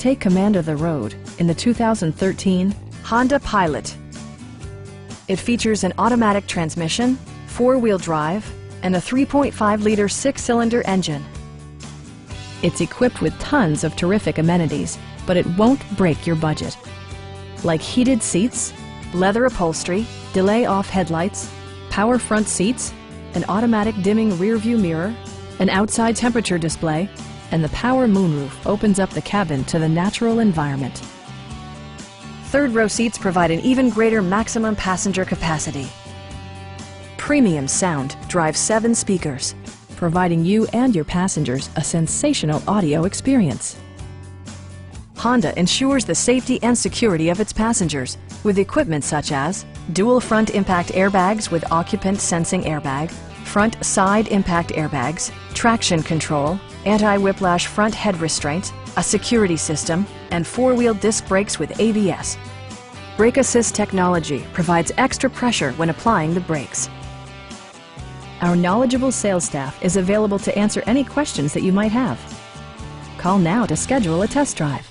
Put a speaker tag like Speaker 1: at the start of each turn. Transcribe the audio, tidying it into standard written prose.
Speaker 1: Take command of the road in the 2013 Honda Pilot. It features an automatic transmission, four-wheel drive, and a 3.5-liter six-cylinder engine. It's equipped with tons of terrific amenities, but it won't break your budget. Like heated seats, leather upholstery, delay-off headlights, power front seats, an automatic dimming rear-view mirror, an outside temperature display, and the power moonroof opens up the cabin to the natural environment. Third-row seats provide an even greater maximum passenger capacity. Premium sound drives 7 speakers, providing you and your passengers a sensational audio experience. Honda ensures the safety and security of its passengers with equipment such as dual front impact airbags with occupant sensing airbag, front side impact airbags, traction control, anti-whiplash front head restraints, a security system, and four-wheel disc brakes with ABS. Brake Assist technology provides extra pressure when applying the brakes. Our knowledgeable sales staff is available to answer any questions that you might have. Call now to schedule a test drive.